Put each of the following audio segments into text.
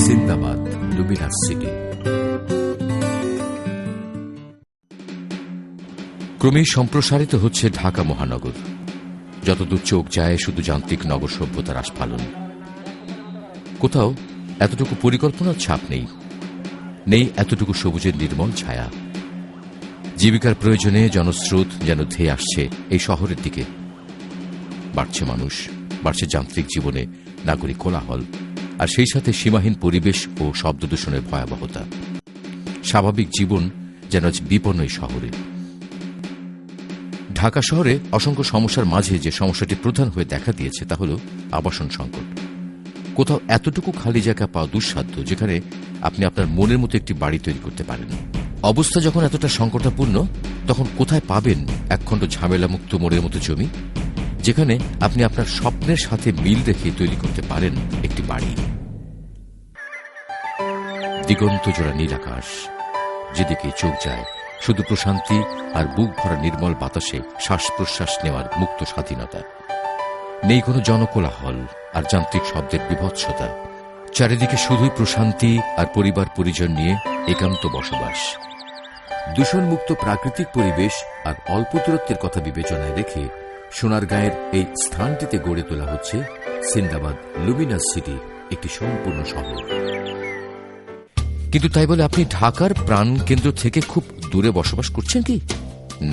জিন্দাবাদ Luminous city. ক্রমেই সম্প্রসারিত হচ্ছে ঢাকা মহানগর। যতদূর চোখ যায় শুধু যান্ত্রিক নগর সভ্যতার আস্ফালন। কোথাও এতটুকু পরিকল্পনার ছাপ নেই, নেই এতটুকু সবুজের নির্মল ছায়া। জীবিকার প্রয়োজনে জনস্রোত যেন ধেয়ে আসছে এই শহরের দিকে। বাড়ছে মানুষ, বাড়ছে যান্ত্রিক জীবনে নাগরিক কোলাহল, আর সেই সাথে সীমাহীন পরিবেশ ও শব্দ দূষণের ভয়াবহতা। স্বাভাবিক জীবন যেন আজ বিপন্ন এই শহরে। ঢাকা শহরে অসংখ্য সমস্যার মাঝে যে সমস্যাটি প্রধান হয়ে দেখা দিয়েছে তা হল আবাসন সংকট। কোথাও এতটুকু খালি জায়গা পাওয়া দুঃসাধ্য যেখানে আপনি আপনার মনের মতো একটি বাড়ি তৈরি করতে পারেন। অবস্থা যখন এতটা সংকটাপূর্ণ, তখন কোথায় পাবেন একখণ্ড ঝামেলামুক্ত মোড়ের মতো জমি, যেখানে আপনি আপনার স্বপ্নের সাথে মিল রেখে তৈরি করতে পারেন একটি বাড়ি। দিগন্ত জোড়া নীল আকাশ, যেদিকে চোখ যায় শুধু প্রশান্তি আর বুক ভরা নির্মল বাতাসে শ্বাস প্রশ্বাস নেওয়ার মুক্ত স্বাধীনতা। নেই কোনো জনকোলাহল আর যান্ত্রিক শব্দের বিভৎসতা। চারিদিকে শুধুই প্রশান্তি আর পরিবার পরিজন নিয়ে একান্ত বসবাস। দূষণমুক্ত প্রাকৃতিক পরিবেশ আর অল্প দূরত্বের কথা বিবেচনায় রেখে সোনারগাঁয়ের এই স্থানটিতে গড়ে তোলা হচ্ছে জিন্দাবাদ লুমিনাস সিটি, একটি সম্পূর্ণ শহর। কিন্তু তাই বলে আপনি ঢাকার প্রাণকেন্দ্র থেকে খুব দূরে বসবাস করছেন কি?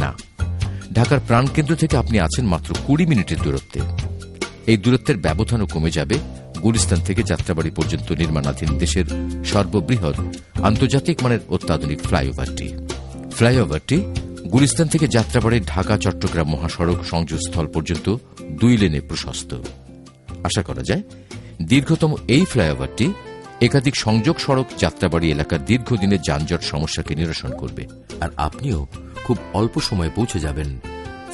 না, ঢাকার প্রাণকেন্দ্র থেকে আপনি আছেন মাত্র 20 মিনিটের দূরত্বে। এই দূরত্বের ব্যবধানও কমে যাবে গুলিস্তান থেকে যাত্রাবাড়ি পর্যন্ত নির্মাণাধীন দেশের সর্ববৃহৎ আন্তর্জাতিক মানের অত্যাধুনিক ফ্লাইওভারটি। ফ্লাইওভারটি গুলিস্তান থেকে যাত্রাবাড়ির ঢাকা চট্টগ্রাম মহাসড়ক সংযোগস্থল পর্যন্ত 2 লেনে প্রশস্ত। আশা করা যায় দীর্ঘতম এই ফ্লাইওভারটি একাধিক সংযোগ সড়ক যাত্রাবাড়ি এলাকার দীর্ঘদিনের যানজট সমস্যাকে নিরসন করবে, আর আপনিও খুব অল্প সময়ে পৌঁছে যাবেন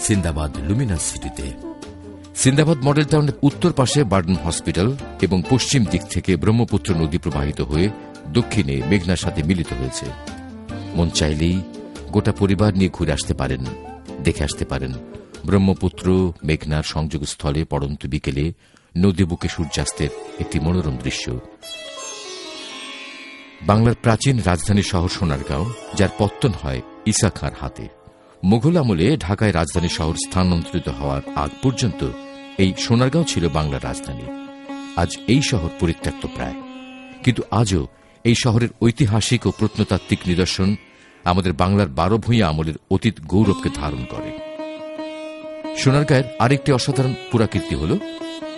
জিন্দাবাদ লুমিনাস সিটিতে। জিন্দাবাদ মডেল টাউনের উত্তর পাশে বার্ডন হসপিটাল এবং পশ্চিম দিক থেকে ব্রহ্মপুত্র নদী প্রবাহিত হয়ে দক্ষিণে মেঘনার সাথে মিলিত হয়েছে। মন চাইলেই গোটা পরিবার নিয়ে ঘুরে আসতে পারেন, দেখে আসতে পারেন ব্রহ্মপুত্র মেঘনার সংযোগস্থলে পড়ন্ত বিকেলে নদী বুকে সূর্যাস্তের একটি মনোরম দৃশ্য। বাংলার প্রাচীন রাজধানী শহর সোনারগাঁও, যার পত্তন হয় ঈসা খাঁর হাতে। মুঘল আমলে ঢাকায় রাজধানী শহর স্থানান্তরিত হওয়ার আগ পর্যন্ত এই সোনারগাঁও ছিল বাংলার রাজধানী। আজ এই শহর পরিত্যক্ত প্রায়, কিন্তু আজও এই শহরের ঐতিহাসিক ও প্রত্নতাত্ত্বিক নিদর্শন আমাদের বাংলার 12 ভূঁইয়া আমলের অতীত গৌরবকে ধারণ করে। সোনারগাঁয়ের আরেকটি অসাধারণ পুরাকীর্তি হল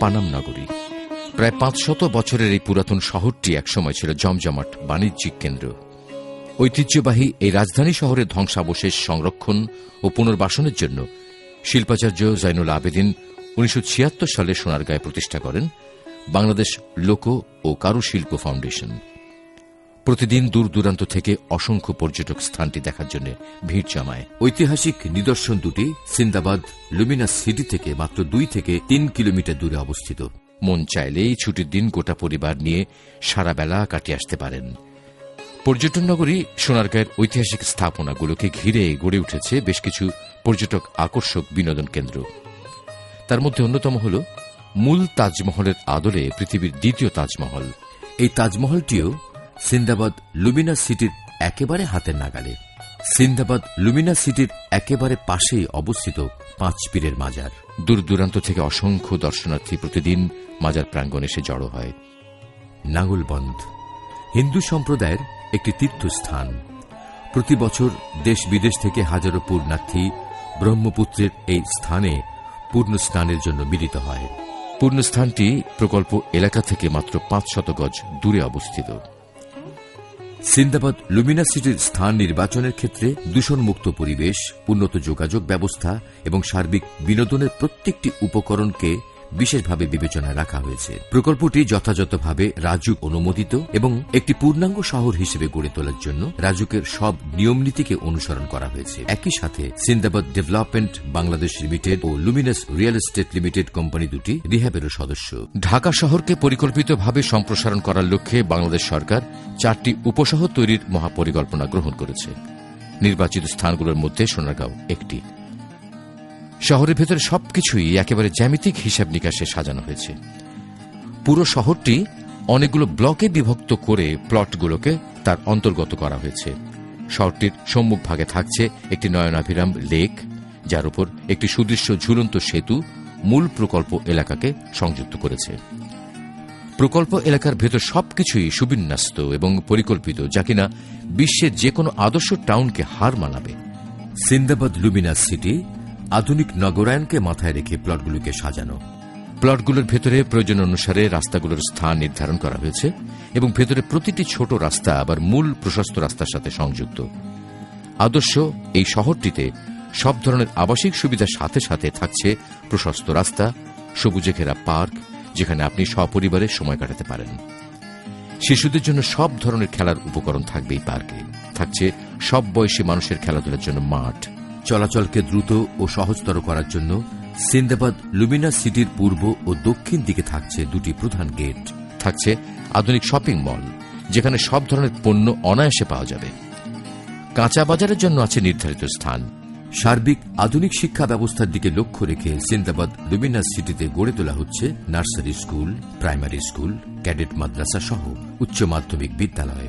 পানাম নগরী। প্রায় 500 বছরের এই পুরাতন শহরটি একসময় ছিল জমজমাট বাণিজ্যিক কেন্দ্র। ঐতিহ্যবাহী এই রাজধানী শহরের ধ্বংসাবশেষ সংরক্ষণ ও পুনর্বাসনের জন্য শিল্পাচার্য জয়নুল আবেদিন 1976 সালে সোনারগাঁয়ে প্রতিষ্ঠা করেন বাংলাদেশ লোক ও কারুশিল্প ফাউন্ডেশন। প্রতিদিন দূর দূরান্ত থেকে অসংখ্য পর্যটক স্থানটি দেখার জন্য ভিড় জমায়। ঐতিহাসিক নিদর্শন দুটি জিন্দাবাদ লুমিনাস সিটি থেকে মাত্র 2 থেকে 3 কিলোমিটার দূরে অবস্থিত। মন চাইলেই ছুটির দিন গোটা পরিবার নিয়ে সারা বেলা কাটিয়ে আসতে পারেন। পর্যটন নগরী সোনারগাঁয়ের ঐতিহাসিক স্থাপনাগুলোকে ঘিরে গড়ে উঠেছে বেশ কিছু পর্যটক আকর্ষক বিনোদন কেন্দ্র। তার মধ্যে অন্যতম হল মূল তাজমহলের আদলে পৃথিবীর দ্বিতীয় তাজমহল। এই তাজমহলটিও জিন্দাবাদ লুমিনাস সিটির একেবারে হাতের নাগালে। জিন্দাবাদ লুমিনাস সিটির একেবারে পাশেই অবস্থিত 5 পীরের মাজার। দূর দূরান্ত থেকে অসংখ্য দর্শনার্থী প্রতিদিন মাজার প্রাঙ্গণে এসে জড়ো হয়। নাঙ্গলবন্ধ হিন্দু সম্প্রদায়ের একটি তীর্থস্থান। প্রতি বছর দেশ বিদেশ থেকে হাজারো পুণ্যার্থী ব্রহ্মপুত্রের এই স্থানে পূর্ণ স্নানের জন্য মিলিত হয়। পূর্ণস্থানটি প্রকল্প এলাকা থেকে মাত্র 500 গজ দূরে অবস্থিত। জিন্দাবাদ লুমিনাস সিটির স্থান নির্বাচনের ক্ষেত্রে দূষণমুক্ত পরিবেশ, উন্নত যোগাযোগ ব্যবস্থা এবং সার্বিক বিনোদনের প্রত্যেকটি উপকরণকে বিশেষভাবে বিবেচনায় রাখা হয়েছে। প্রকল্পটি যথাযথভাবে রাজুক অনুমোদিত এবং একটি পূর্ণাঙ্গ শহর হিসেবে গড়ে তোলার জন্য রাজুকের সব নিয়মনীতিকে অনুসরণ করা হয়েছে। একই সাথে জিন্দাবাদ ডেভেলপমেন্ট বাংলাদেশ লিমিটেড ও luminous real estate limited company দুটি রিহ্যাবেরও সদস্য। ঢাকা শহরকে পরিকল্পিতভাবে সম্প্রসারণ করার লক্ষ্যে বাংলাদেশ সরকার 4টি উপশহর তৈরির মহাপরিকল্পনা গ্রহণ করেছে। নির্বাচিত স্থানগুলোর মধ্যে সোনারগাঁও একটি। শহরের ভেতরে সবকিছুই একেবারে জ্যামিতিক হিসাব নিকাশে সাজানো হয়েছে। পুরো শহরটি অনেকগুলো ব্লকে বিভক্ত করে প্লটগুলোকে তার অন্তর্গত করা হয়েছে। শহরটির সম্মুখ ভাগে থাকছে একটি নয়নাভিরাম লেক, যার উপর একটি সুদৃশ্য ঝুলন্ত সেতু মূল প্রকল্প এলাকাকে সংযুক্ত করেছে। প্রকল্প এলাকার ভেতর সবকিছুই সুবিন্যস্ত এবং পরিকল্পিত, যা কিনা বিশ্বের যে কোনো আদর্শ টাউনকে হার মানাবে। সিন্দাবাদ লুমিনাস সিটি আধুনিক নগরায়নকে মাথায় রেখে প্লটগুলোকে সাজানো। প্লটগুলোর ভেতরে প্রয়োজন অনুসারে রাস্তাগুলোর স্থান নির্ধারণ করা হয়েছে এবং ভেতরে প্রতিটি ছোট রাস্তা আবার মূল প্রশস্ত রাস্তার সাথে সংযুক্ত। আদর্শ এই শহরটিতে সব ধরনের আবাসিক সুবিধার সাথে সাথে থাকছে প্রশস্ত রাস্তা, সবুজে ঘেরা পার্ক, যেখানে আপনি সপরিবারে সময় কাটাতে পারেন। শিশুদের জন্য সব ধরনের খেলার উপকরণ থাকবে এই পার্কে। থাকছে সব বয়সী মানুষের খেলাধুলার জন্য মাঠ। চলাচলকে দ্রুত ও সহজতর করার জন্য সিন্দাবাদ লুমিনাস সিটির পূর্ব ও দক্ষিণ দিকে থাকছে দুটি প্রধান গেট। থাকছে আধুনিক শপিং মল, যেখানে সব ধরনের পণ্য অনায়াসে পাওয়া যাবে। কাঁচা বাজারের জন্য আছে নির্ধারিত স্থান। সার্বিক আধুনিক শিক্ষা ব্যবস্থার দিকে লক্ষ্য রেখে সিন্দাবাদ লুমিনাস সিটিতে গড়ে তোলা হচ্ছে nursery school, primary school, cadet মাদ্রাসা সহ উচ্চ মাধ্যমিক বিদ্যালয়।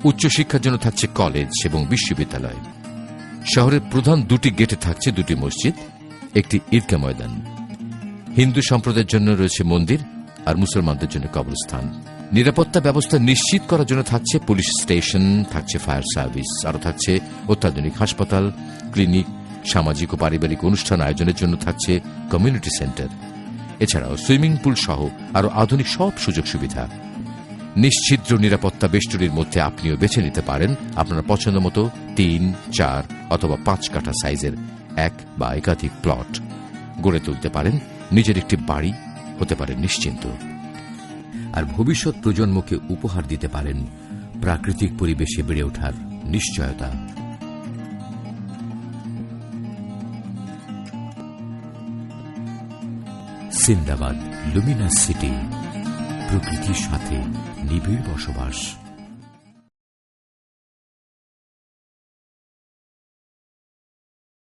উচ্চশিক্ষার জন্য থাকছে কলেজ এবং বিশ্ববিদ্যালয়। শহরের প্রধান দুটি গেটে থাকছে দুটি মসজিদ, একটি ঈদগাহ ময়দান। হিন্দু সম্প্রদায়ের জন্য রয়েছে মন্দির আর মুসলমানদের জন্য কবরস্থান। নিরাপত্তা ব্যবস্থা নিশ্চিত করার জন্য থাকছে পুলিশ স্টেশন, থাকছে ফায়ার সার্ভিস, আরও থাকছে অত্যাধুনিক হাসপাতাল, ক্লিনিক, সামাজিক ও পারিবারিক অনুষ্ঠান আয়োজনের জন্য থাকছে কমিউনিটি সেন্টার। এছাড়াও সুইমিং পুল সহ আরও আধুনিক সব সুযোগ সুবিধা। নিশ্ছিদ্র নিরাপত্তা বেষ্টনীর মধ্যে আপনিও বেছে নিতে পারেন আপনার পছন্দ মতো 3, 4 অথবা 5 কাঠা সাইজের এক বা একাধিক প্লট। গড়ে তুলতে পারেন নিজের একটি বাড়ি, হতে পারেন নিশ্চিন্ত। আর ভবিষ্যৎ প্রজন্মকে উপহার দিতে পারেন প্রাকৃতিক পরিবেশে বেড়ে ওঠার নিশ্চয়তা। সিন্দাবাদ লুমিনাস সিটি, প্রকৃতির সাথে নিবিড় বসবাস।